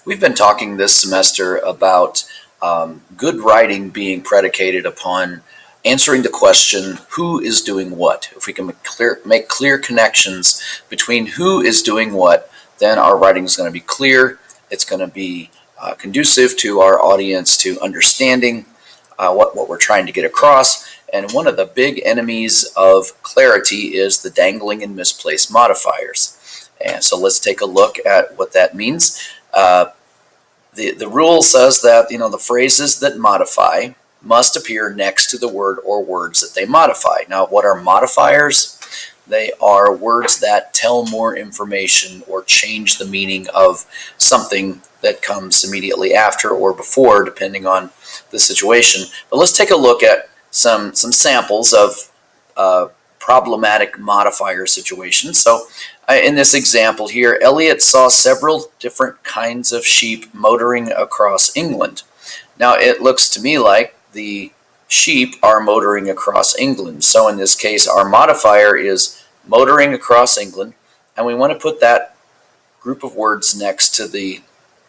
We've been talking this semester about good writing being predicated upon answering the question, who is doing what? If we can make clear connections between who is doing what, then our writing is going to be clear. It's going to be conducive to our audience to understanding what we're trying to get across. And one of the big enemies of clarity is the dangling and misplaced modifiers. And so let's take a look at what that means. The rule says that the phrases that modify must appear next to the word or words that they modify. Now, what are modifiers? They are words that tell more information or change the meaning of something that comes immediately after or before, depending on the situation. But let's take a look at some samples of problematic modifier situations. So in this example here, Elliot saw several different kinds of sheep motoring across England. Now it looks to me like the sheep are motoring across England. So in this case, our modifier is motoring across England, and we want to put that group of words next to the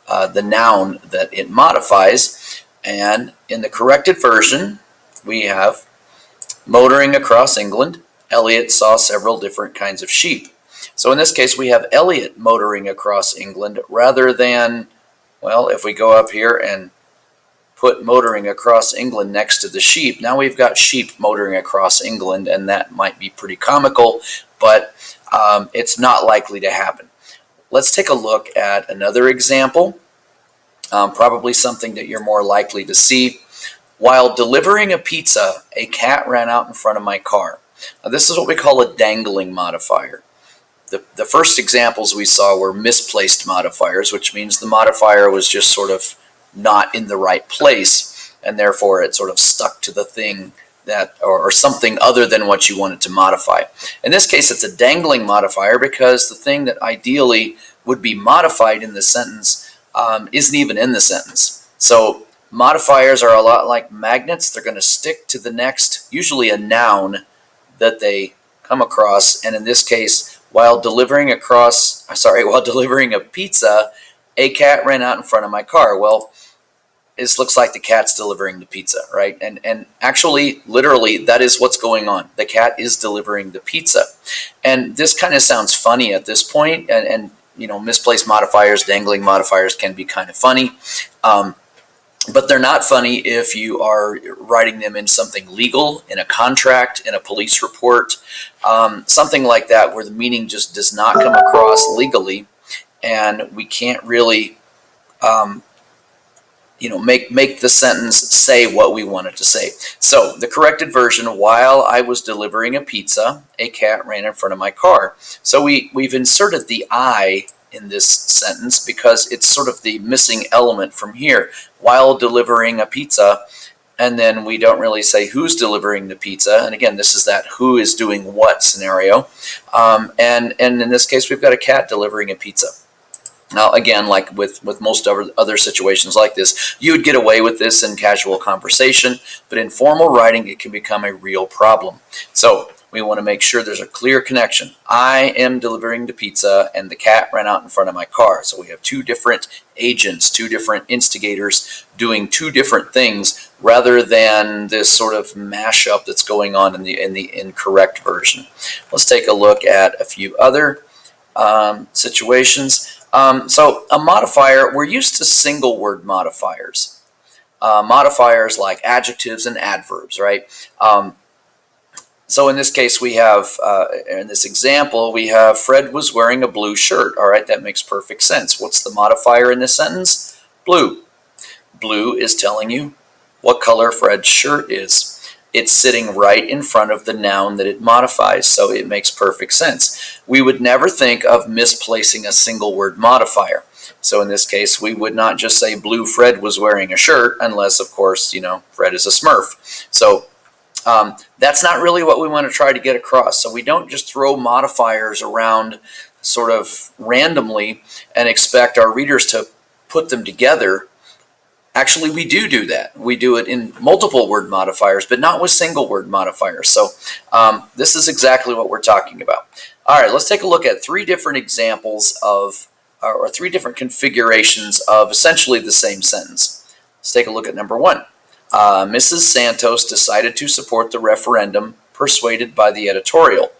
noun that it modifies. And in the corrected version, we have motoring across England. Elliot saw several different kinds of sheep. So in this case, we have Elliot motoring across England rather than, well, if we go up here and put motoring across England next to the sheep, now we've got sheep motoring across England, and that might be pretty comical, but it's not likely to happen. Let's take a look at another example, probably something that you're more likely to see. While delivering a pizza, a cat ran out in front of my car. Now, this is what we call a dangling modifier. The first examples we saw were misplaced modifiers, which means the modifier was just sort of not in the right place, and therefore it sort of stuck to the thing that, or something other than what you wanted to modify. In this case, it's a dangling modifier because the thing that ideally would be modified in the sentence isn't even in the sentence. So modifiers are a lot like magnets. They're going to stick to the next, usually a noun that they come across. And in this case, while delivering a pizza, a cat ran out in front of my car. Well, this looks like the cat's delivering the pizza, right? And actually, literally, that is what's going on. The cat is delivering the pizza. And this kind of sounds funny at this point, and misplaced modifiers, dangling modifiers can be kind of funny. But they're not funny if you are writing them in something legal, in a contract, in a police report, something like that, where the meaning just does not come across legally, and we can't really make the sentence say what we want it to say. So the corrected version, while I was delivering a pizza, a cat ran in front of my car. So we've inserted the I in this sentence because it's sort of the missing element from here. While delivering a pizza, and then we don't really say who's delivering the pizza. And again, this is that who is doing what scenario. And in this case, we've got a cat delivering a pizza. Now, again, like with most other situations like this, you would get away with this in casual conversation, but in formal writing, it can become a real problem. So we want to make sure there's a clear connection. I am delivering the pizza, and the cat ran out in front of my car. So we have two different agents, two different instigators doing two different things, rather than this sort of mashup that's going on in the incorrect version. Let's take a look at a few other situations. So a modifier, we're used to single word modifiers. Modifiers like adjectives and adverbs, right? So in this case, we have, in this example, we have Fred was wearing a blue shirt. All right, that makes perfect sense. What's the modifier in this sentence? Blue. Blue is telling you what color Fred's shirt is. It's sitting right in front of the noun that it modifies, so it makes perfect sense. We would never think of misplacing a single word modifier. So in this case, we would not just say blue Fred was wearing a shirt, unless, of course, Fred is a Smurf. So that's not really what we want to try to get across. So we don't just throw modifiers around sort of randomly and expect our readers to put them together. Actually, we do that. We do it in multiple word modifiers, but not with single word modifiers. So this is exactly what we're talking about. All right, let's take a look at three different examples of or three different configurations of essentially the same sentence. Let's take a look at number 1. Mrs. Santos decided to support the referendum, persuaded by the editorial.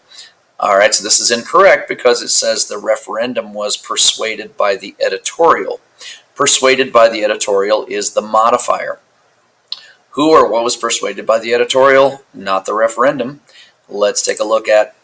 All right, so this is incorrect because it says the referendum was persuaded by the editorial. Persuaded by the editorial is the modifier. Who or what was persuaded by the editorial? Not the referendum. Let's take a look at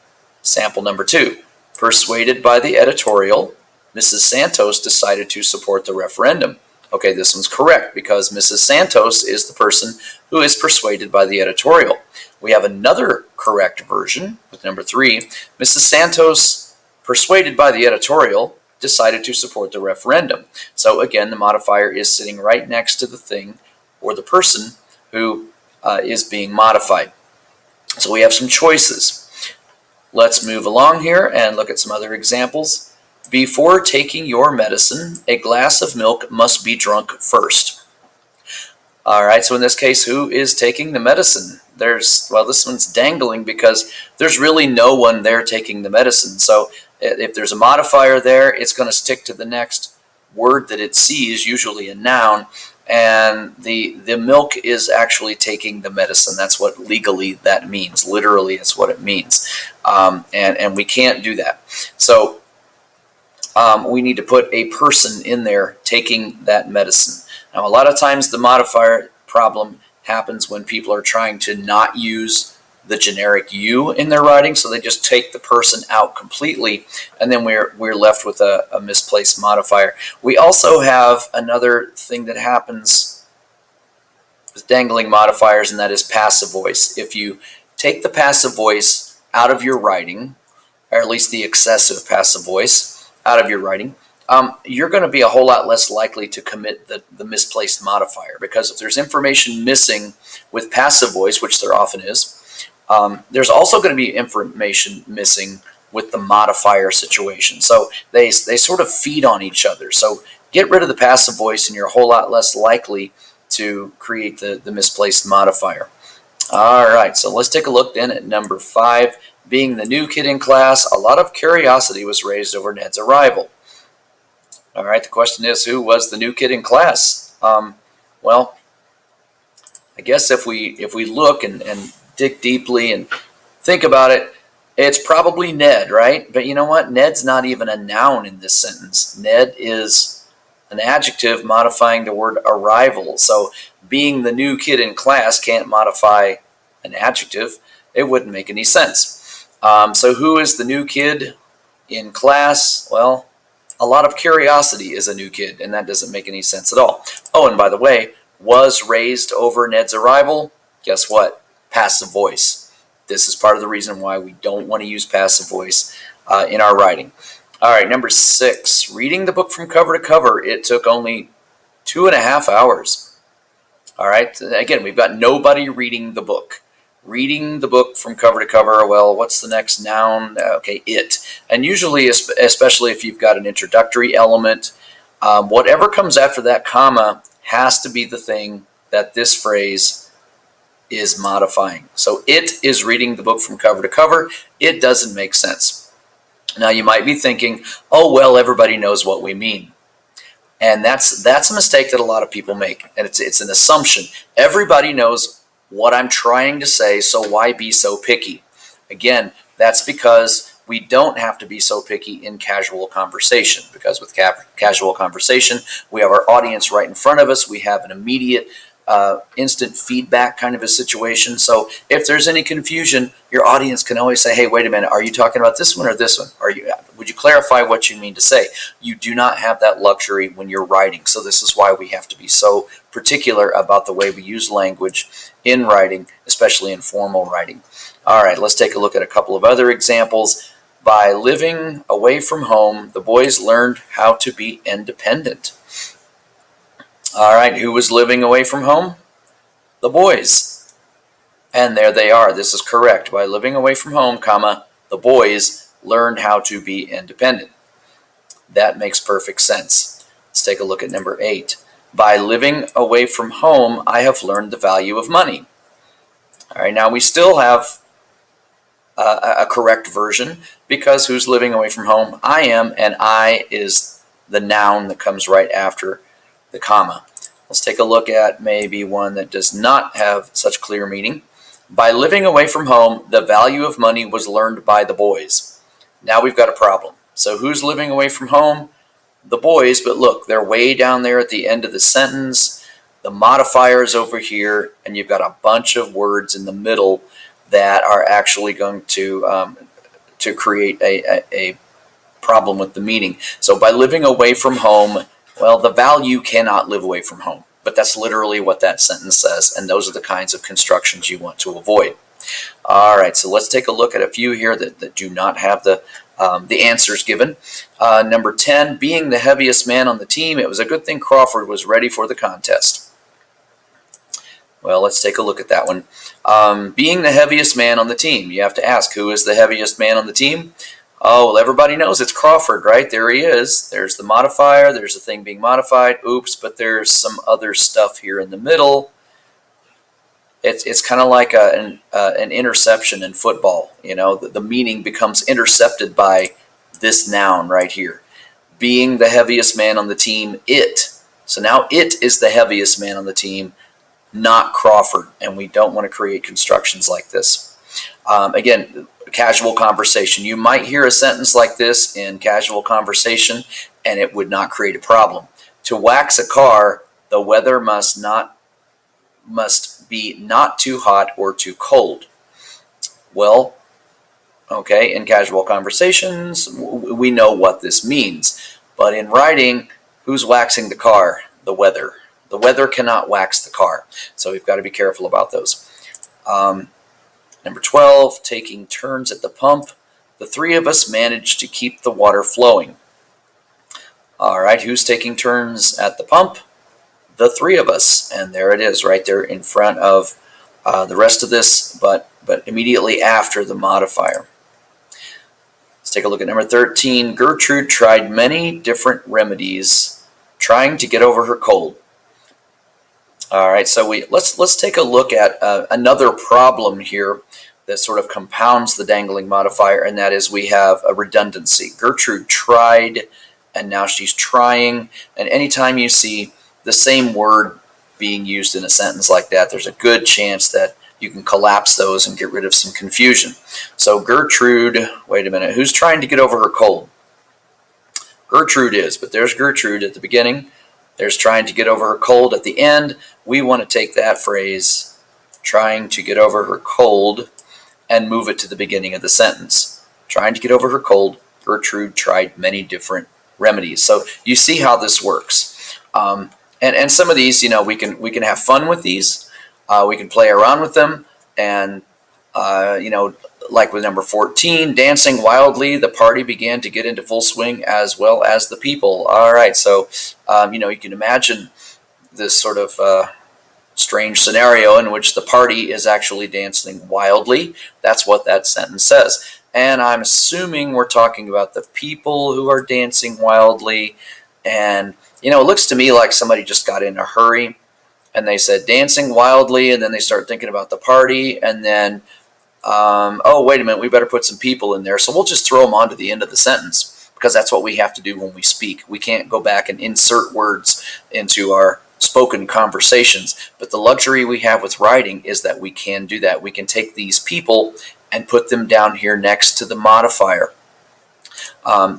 sample number 2. Persuaded by the editorial, Mrs. Santos decided to support the referendum. Okay, this one's correct because Mrs. Santos is the person who is persuaded by the editorial. We have another correct version with number 3. Mrs. Santos, persuaded by the editorial, decided to support the referendum. So again, the modifier is sitting right next to the thing or the person who is being modified. So we have some choices. Let's move along here and look at some other examples. Before taking your medicine, a glass of milk must be drunk first. All right, so in this case, who is taking the medicine? This one's dangling because there's really no one there taking the medicine. So if there's a modifier there, it's going to stick to the next word that it sees, usually a noun, and the milk is actually taking the medicine. That's what legally that means. Literally, it's what it means. And we can't do that. So we need to put a person in there taking that medicine. Now, a lot of times the modifier problem happens when people are trying to not use the generic you in their writing, so they just take the person out completely, and then we're left with a misplaced modifier. We also have another thing that happens with dangling modifiers, and that is passive voice. If you take the passive voice out of your writing, or at least the excessive passive voice out of your writing, you're going to be a whole lot less likely to commit the misplaced modifier, because if there's information missing with passive voice, which there often is, there's also going to be information missing with the modifier situation. So they sort of feed on each other. So get rid of the passive voice and you're a whole lot less likely to create the misplaced modifier. All right, so let's take a look then at number 5. Being the new kid in class, a lot of curiosity was raised over Ned's arrival. All right, the question is, who was the new kid in class? Well, I guess if we look and dig deeply and think about it, it's probably Ned, right? But you know what? Ned's not even a noun in this sentence. Ned is an adjective modifying the word arrival. So being the new kid in class can't modify an adjective. It wouldn't make any sense. So who is the new kid in class? Well, a lot of curiosity is a new kid, and that doesn't make any sense at all. Oh, and by the way, was raised over Ned's arrival. Guess what? Passive voice. This is part of the reason why we don't want to use passive voice in our writing. All right, number 6, reading the book from cover to cover. It took only 2.5 hours. All right, again, we've got nobody reading the book. Reading the book from cover to cover, well, what's the next noun? Okay, it. And usually, especially if you've got an introductory element, whatever comes after that comma has to be the thing that this phrase is modifying. So it is reading the book from cover to cover. It doesn't make sense. Now you might be thinking, oh, well, everybody knows what we mean. And that's a mistake that a lot of people make. And it's an assumption. Everybody knows what I'm trying to say, so why be so picky? Again, that's because we don't have to be so picky in casual conversation, because with casual conversation, we have our audience right in front of us. We have an immediate instant feedback kind of a situation. So if there's any confusion, your audience can always say, hey, wait a minute, are you talking about this one or this one? Would you clarify what you mean to say? You do not have that luxury when you're writing. So this is why we have to be so particular about the way we use language in writing, especially in formal writing. All right, let's take a look at a couple of other examples. By living away from home, the boys learned how to be independent. All right, who was living away from home? The boys. And there they are. This is correct. By living away from home, comma, the boys learned how to be independent. That makes perfect sense. Let's take a look at number 8. By living away from home, I have learned the value of money. All right, now we still have a correct version, because who's living away from home? I am, and I is the noun that comes right after the comma. Let's take a look at maybe one that does not have such clear meaning. By living away from home, the value of money was learned by the boys. Now we've got a problem. So who's living away from home? The boys, but look, they're way down there at the end of the sentence. The modifier is over here, and you've got a bunch of words in the middle that are actually going to create a problem with the meaning. So by living away from home, well, the value cannot live away from home. But that's literally what that sentence says, and those are the kinds of constructions you want to avoid. All right, so let's take a look at a few here that do not have the answers given. Number 10, being the heaviest man on the team, it was a good thing Crawford was ready for the contest. Well, let's take a look at that one. Being the heaviest man on the team, you have to ask, who is the heaviest man on the team? Oh, well, everybody knows it's Crawford, right? There he is. There's the modifier. There's the thing being modified. Oops, but there's some other stuff here in the middle. It's kind of like an interception in football. You know, the meaning becomes intercepted by this noun right here. Being the heaviest man on the team, it. So now it is the heaviest man on the team, not Crawford, and we don't want to create constructions like this. Again, casual conversation. You might hear a sentence like this in casual conversation, and it would not create a problem. To wax a car, the weather must be not too hot or too cold. Well, okay, in casual conversations, we know what this means. But in writing, who's waxing the car? The weather. The weather cannot wax the car. So we've got to be careful about those. Number 12, taking turns at the pump. The three of us managed to keep the water flowing. All right, who's taking turns at the pump? The three of us. And there it is right there in front of the rest of this, but immediately after the modifier. Let's take a look at number 13. Gertrude tried many different remedies trying to get over her cold. All right, so let's take a look at another problem here that sort of compounds the dangling modifier, and that is we have a redundancy. Gertrude tried, and now she's trying, and anytime you see the same word being used in a sentence like that, there's a good chance that you can collapse those and get rid of some confusion. So Gertrude, wait a minute, who's trying to get over her cold? Gertrude is, but there's Gertrude at the beginning. There's trying to get over her cold at the end. We want to take that phrase, trying to get over her cold, and move it to the beginning of the sentence. Trying to get over her cold, Gertrude tried many different remedies. So you see how this works. And some of these, you know, we can have fun with these. We can play around with them. And, you know, like with number 14, dancing wildly, the party began to get into full swing as well as the people. All right, so, you know, you can imagine this sort of strange scenario in which the party is actually dancing wildly. That's what that sentence says. And I'm assuming we're talking about the people who are dancing wildly. And, you know, it looks to me like somebody just got in a hurry and they said dancing wildly, and then they start thinking about the party, and then oh, wait a minute, we better put some people in there. So we'll just throw them onto the end of the sentence, because that's what we have to do when we speak. We can't go back and insert words into our spoken conversations. But the luxury we have with writing is that we can do that. We can take these people and put them down here next to the modifier. A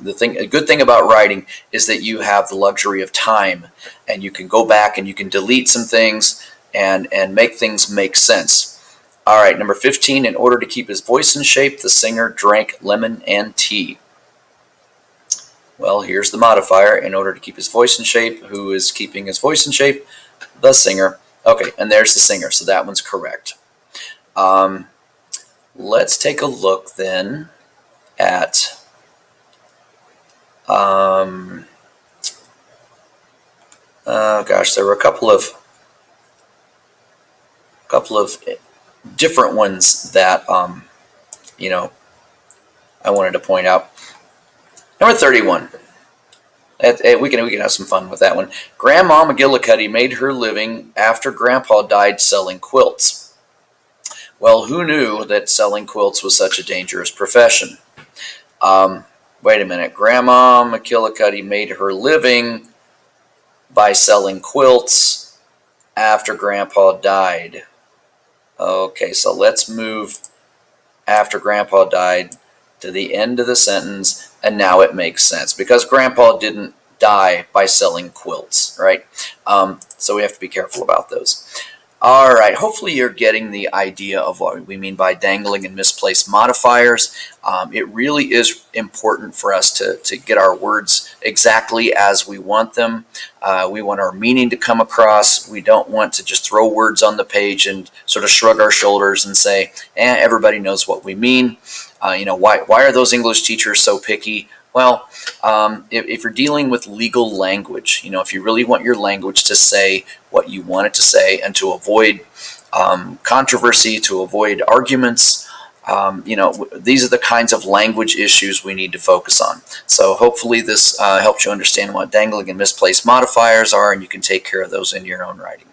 good thing about writing is that you have the luxury of time, and you can go back and you can delete some things and make things make sense. All right, number 15, in order to keep his voice in shape, the singer drank lemon and tea. Well, here's the modifier. In order to keep his voice in shape, who is keeping his voice in shape? The singer. Okay, and there's the singer, so that one's correct. Let's take a look then at oh gosh, there were a couple of different ones that you know, I wanted to point out. Number 31. We can have some fun with that one. Grandma McGillicuddy made her living after Grandpa died selling quilts. Well, who knew that selling quilts was such a dangerous profession? wait a minute, Grandma McKillicuddy made her living by selling quilts after Grandpa died. Okay, so let's move after Grandpa died to the end of the sentence, and now it makes sense because Grandpa didn't die by selling quilts, right? So we have to be careful about those. All right, hopefully you're getting the idea of what we mean by dangling and misplaced modifiers. It really is important for us to get our words exactly as we want them. We want our meaning to come across. We don't want to just throw words on the page and sort of shrug our shoulders and say, everybody knows what we mean. Why are those English teachers so picky? Well, if you're dealing with legal language, if you really want your language to say what you want it to say and to avoid controversy, to avoid arguments, these are the kinds of language issues we need to focus on. So hopefully this helps you understand what dangling and misplaced modifiers are, and you can take care of those in your own writing.